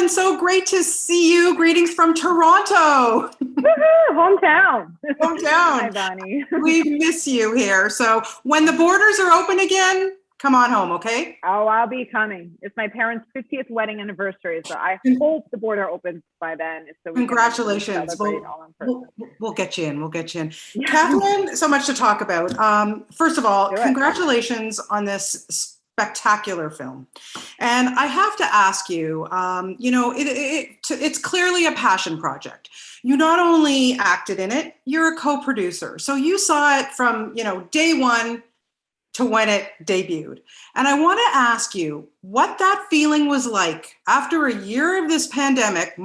Katheryn, so great to see you. Greetings from Toronto. Hometown. Hometown. Hi, Bonnie. We miss you here. So when the borders are open again, come on home, okay? Oh, I'll be coming. It's my parents' 50th wedding anniversary, so I hope the border opens by then. So we Congratulations. can celebrate all in person. We'll get you in. We'll get you in. Yeah. Katheryn, so much to talk about. First of all, congratulations on this spectacular film. And I have to ask you, it's clearly a passion project. You not only acted in it, you're a co-producer. So you saw it from, day one to when it debuted. And I want to ask you what that feeling was like after a year of this pandemic,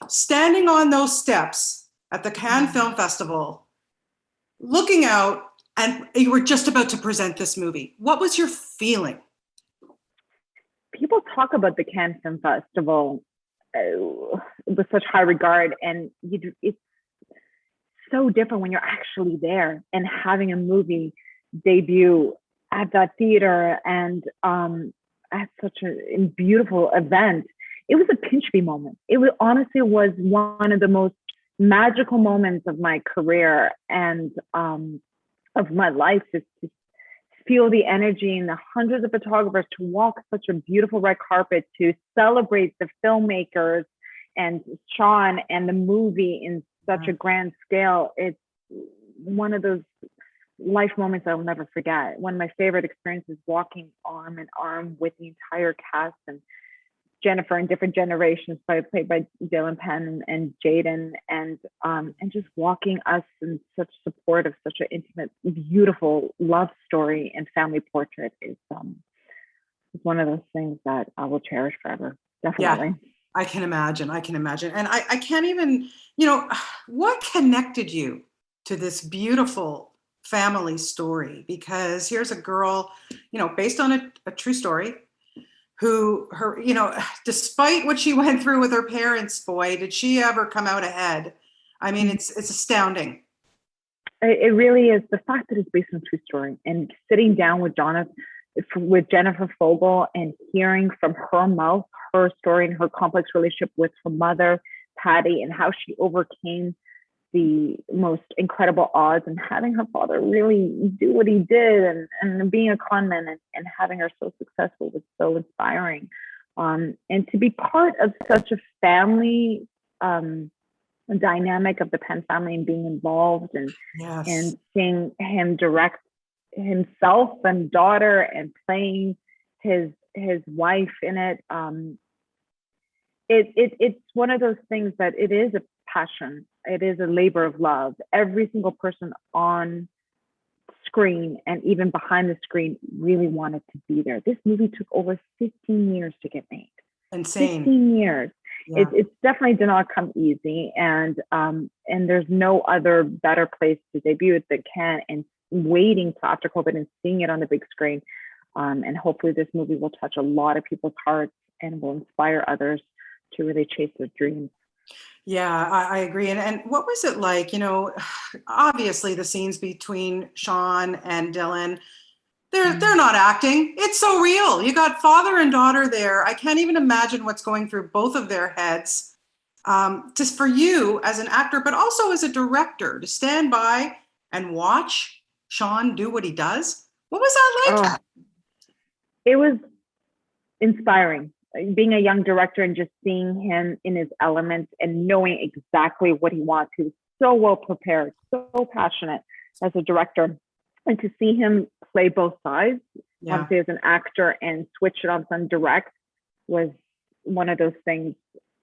standing on those steps at the Cannes Film Festival, looking out, and you were just about to present this movie. What was your feeling? People talk about the Cannes Film Festival with such high regard, and it's so different when you're actually there and having a movie debut at that theater and at such a beautiful event. It was a pinch me moment. It was honestly was one of the most magical moments of my career and of my life, is to feel the energy and the hundreds of photographers, to walk such a beautiful red carpet, to celebrate the filmmakers and Sean and the movie in such a grand scale. It's one of those life moments I will never forget. One of my favorite experiences, walking arm in arm with the entire cast and Jennifer in different generations, played by Sean Penn and Jaden, and just walking us in such support of such an intimate, beautiful love story and family portrait is one of those things that I will cherish forever. Definitely. Yeah, I can imagine. And I can't even, what connected you to this beautiful family story? Because here's a girl, based on a true story, who despite what she went through with her parents, boy, did she ever come out ahead. I mean, it's astounding. It really is. The fact that it's based on a true story, and sitting down with Jennifer Fogel and hearing from her mouth her story and her complex relationship with her mother, Patty, and how she overcame the most incredible odds, and having her father really do what he did, and being a con man and having her so successful was so inspiring. And to be part of such a family dynamic of the Penn family and being involved and seeing him direct himself and daughter and playing his wife in it. It's one of those things that it is a passion. It is a labor of love. Every single person on screen and even behind the screen really wanted to be there. This movie took over 15 years to get made. Insane. 15 years. Yeah. It's definitely did not come easy, and there's no other better place to debut it than Cannes, and waiting till after COVID and seeing it on the big screen. And hopefully this movie will touch a lot of people's hearts and will inspire others to really chase their dreams. Yeah, I agree. And what was it like? Obviously the scenes between Sean and Dylan, they're not acting. It's so real. You got father and daughter there. I can't even imagine what's going through both of their heads. Just for you as an actor, but also as a director, to stand by and watch Sean do what he does. What was that like? It was inspiring. Being a young director and just seeing him in his element and knowing exactly what he wants. He was so well prepared, so passionate as a director. And to see him play both sides, obviously as an actor, and switch it on some direct, was one of those things,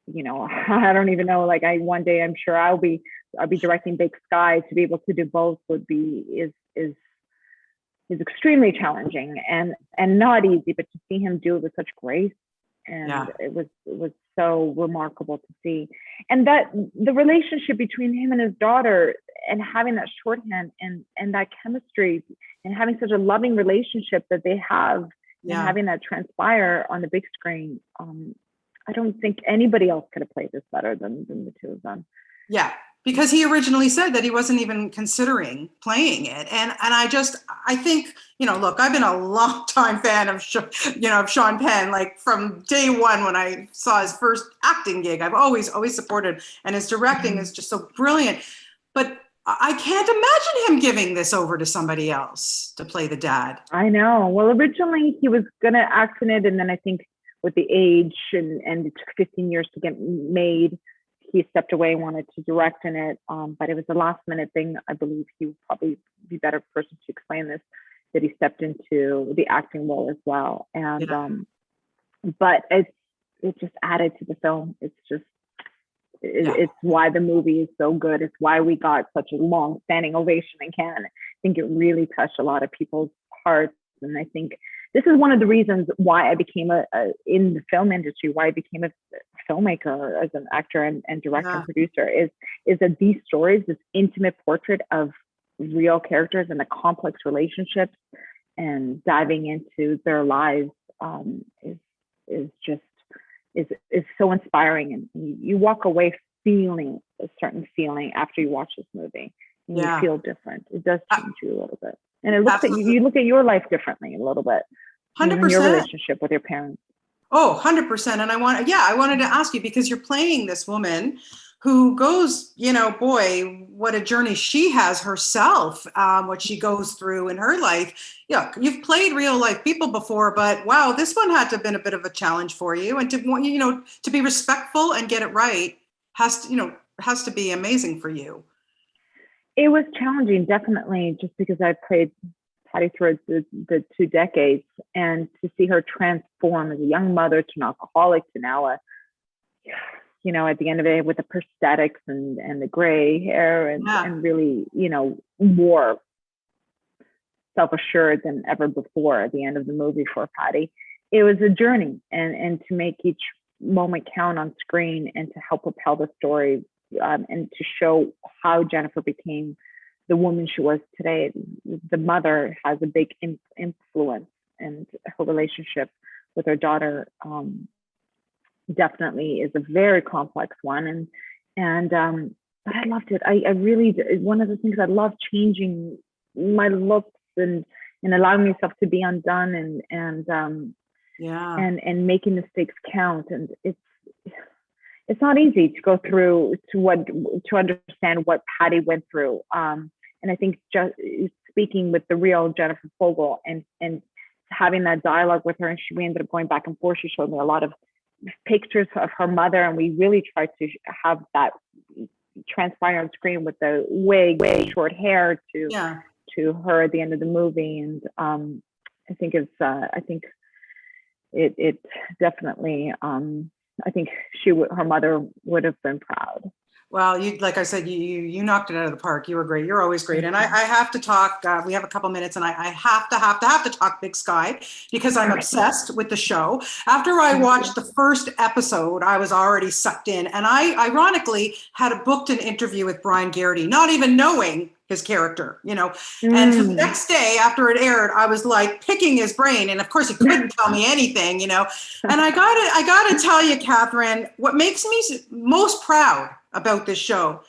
I don't even know, one day I'm sure I'll be directing Big Sky. To be able to do both is extremely challenging and not easy, but to see him do it with such grace. And it was so remarkable to see. And that the relationship between him and his daughter, and having that shorthand and that chemistry, and having such a loving relationship that they have, and having that transpire on the big screen. I don't think anybody else could have played this better than the two of them. Yeah. because he originally said that he wasn't even considering playing it. And I think, look, I've been a long time fan of, of Sean Penn, like from day one when I saw his first acting gig. I've always supported, and his directing is just so brilliant. But I can't imagine him giving this over to somebody else to play the dad. I know. Well, originally he was going to act in it, and then I think with the age and it took 15 years to get made, he stepped away, wanted to direct in it. But it was a last minute thing. I believe he would probably be a better person to explain this, that he stepped into the acting role as well. And but it just added to the film. It's just it's why the movie is so good. It's why we got such a long standing ovation in Cannes. I think it really touched a lot of people's hearts. And I think this is one of the reasons why I became in the film industry, why I became a filmmaker as an actor and director and producer, is that these stories, this intimate portrait of real characters and the complex relationships and diving into their lives is so inspiring. And you walk away feeling a certain feeling after you watch this movie. And you feel different. It does change you a little bit. And it looks at you look at your life differently a little bit. 100%. Your relationship with your parents. Oh, 100%. And I wanted to ask you, because you're playing this woman who goes, boy, what a journey she has herself, what she goes through in her life. Yeah, you've played real life people before, but wow, this one had to have been a bit of a challenge for you. And to be respectful and get it right has to be amazing for you. It was challenging, definitely, just because I played Patty through the 2 decades, and to see her transform as a young mother to an alcoholic to now at the end of it with the prosthetics and the gray hair and really, more self-assured than ever before at the end of the movie for Patty. It was a journey, and to make each moment count on screen and to help propel the story and to show how Jennifer became the woman she was today. The mother has a big influence, and her relationship with her daughter definitely is a very complex one. But I loved it. I really, one of the things I love, changing my looks and allowing myself to be undone and making mistakes count. And it's not easy to go through to understand what Patty went through. And I think just speaking with the real Jennifer Fogel and having that dialogue with her, and we ended up going back and forth. She showed me a lot of pictures of her mother, and we really tried to have that transpire on screen with the wig, short hair to her at the end of the movie. And I think it definitely. I think her mother would have been proud. Well, like I said, you knocked it out of the park. You were great. You're always great. And I have to talk. We have a couple minutes, and I have to talk Big Sky, because I'm obsessed with the show. After I watched the first episode, I was already sucked in, and I ironically had booked an interview with Brian Garrity, not even knowing his character, And so the next day after it aired, I was like picking his brain, and of course he couldn't tell me anything, And I gotta tell you, Katheryn, what makes me most proud about this show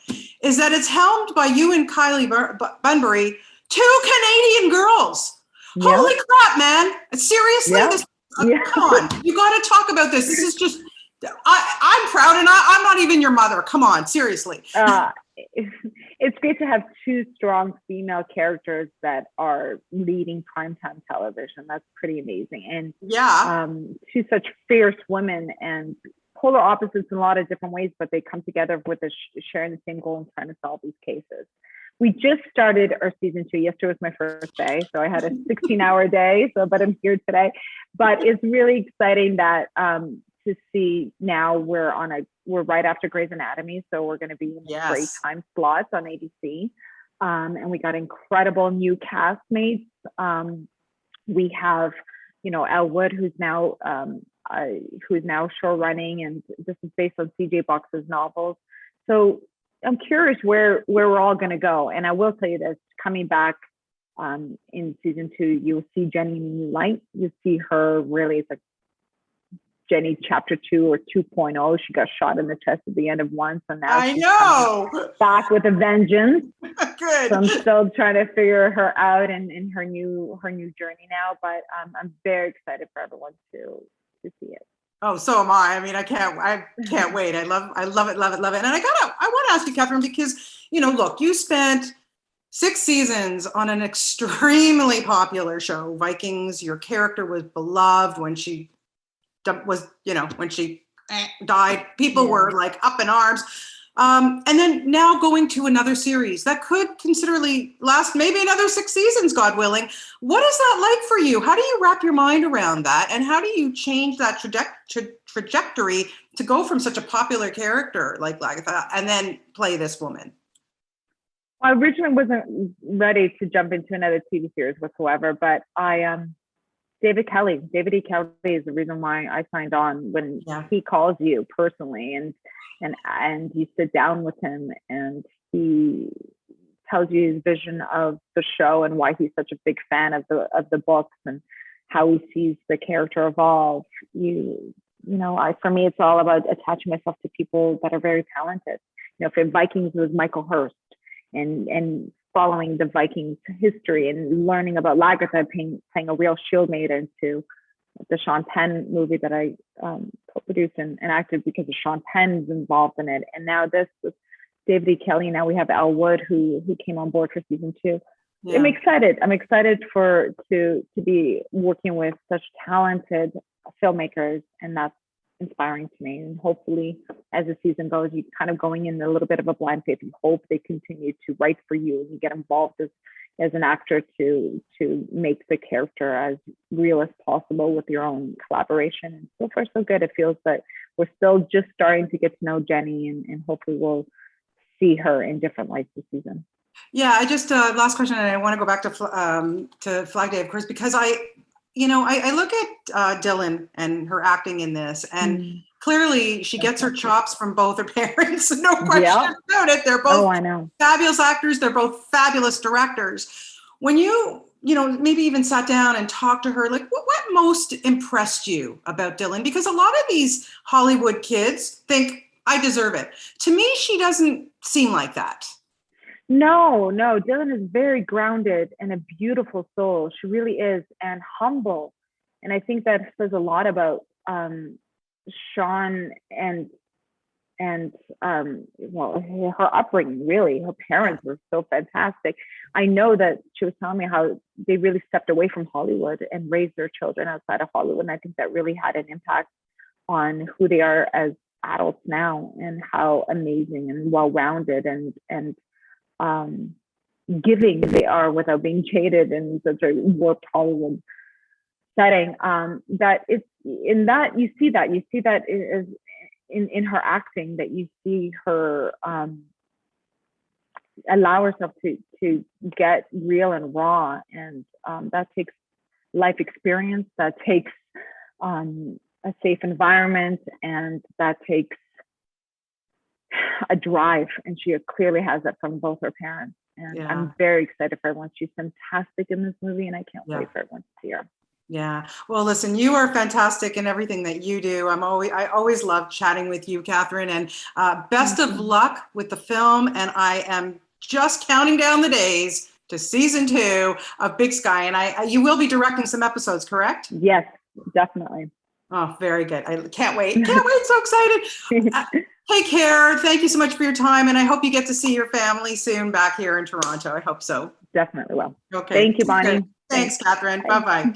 is that it's helmed by you and Kylie Bunbury, 2 Canadian girls. Yep. Holy crap, man! Seriously, come on, you got to talk about this. This is just, I'm proud, and I'm not even your mother. Come on, seriously. It's great to have 2 strong female characters that are leading primetime television. That's pretty amazing. And 2 such fierce women and polar opposites in a lot of different ways, but they come together with sharing the same goal and trying to solve these cases. We just started our season 2. Yesterday was my first day, so I had a 16-hour day. But I'm here today. But it's really exciting that to see now we're right after Grey's Anatomy, so we're going to be in a great time slot on ABC, and we got incredible new castmates. We have, Elwood, who's now show running, and this is based on C.J. Box's novels. So I'm curious where we're all going to go. And I will tell you this: coming back in season 2, you'll see Jenny in a new light. You see her really as a Jenny chapter 2 or 2.0. She got shot in the chest at the end of one. So now I she's know. back with a vengeance. Good. So I'm still trying to figure her out in her new journey now. But I'm very excited for everyone to see it. Oh, so am I. I mean, I can't wait. I love it, love it, love it. And I want to ask you, Katheryn, because, look, you spent 6 seasons on an extremely popular show, Vikings. Your character was beloved when she was, when she died. People were like up in arms. And then now going to another series that could considerably last maybe another 6 seasons, God willing. What is that like for you? How do you wrap your mind around that? And how do you change that trajectory to go from such a popular character like that and then play this woman? I originally wasn't ready to jump into another TV series whatsoever, but David E. Kelly is the reason why I signed on. When he calls you personally and you sit down with him and he tells you his vision of the show and why he's such a big fan of the books and how he sees the character evolve. For me, it's all about attaching myself to people that are very talented. For Vikings, it was Michael Hurst and following the Vikings history and learning about Lagertha playing a real shield maiden, to the Sean Penn movie that I co-produced and acted because of Sean Penn's involved in it. And now this with David E. Kelly. Now we have Al Wood who came on board for season 2. Yeah. I'm excited. I'm excited to be working with such talented filmmakers, and that's inspiring to me. And hopefully as the season goes, you kind of going in a little bit of a blind faith and hope they continue to write for you and you get involved as an actor to make the character as real as possible with your own collaboration. And so far so good. It feels that we're still just starting to get to know Jenny, and hopefully we'll see her in different lights this season. Yeah, I just last question, and I want to go back to Flag Day, of course, because I look at Dylan and her acting in this, and clearly she gets her chops from both her parents. No question about it. They're both fabulous actors. They're both fabulous directors. When you maybe even sat down and talked to her, like what most impressed you about Dylan? Because a lot of these Hollywood kids think I deserve it. To me, she doesn't seem like that. No, Dylan is very grounded and a beautiful soul. She really is, and humble. And I think that says a lot about Sean and her upbringing. Really, her parents were so fantastic. I know that she was telling me how they really stepped away from Hollywood and raised their children outside of Hollywood. And I think that really had an impact on who they are as adults now, and how amazing and well-rounded and giving they are without being jaded in such a warped Hollywood setting. That it's in that you see that is in her acting, that you see her allow herself to get real and raw, and that takes life experience, that takes a safe environment, and that takes a drive, and she clearly has that from both her parents. And I'm very excited for everyone. She's fantastic in this movie, and I can't wait for everyone to see her. Yeah. Well, listen, you are fantastic in everything that you do. I always love chatting with you, Katheryn, and best of luck with the film. And I am just counting down the days to season 2 of Big Sky. And you will be directing some episodes, correct? Yes, definitely. Oh, very good. I can't wait. Can't wait. So excited. Take care. Thank you so much for your time. And I hope you get to see your family soon back here in Toronto. I hope so. Definitely will. Okay. Thank you, Bonnie. Thanks, Katheryn. Bye-bye.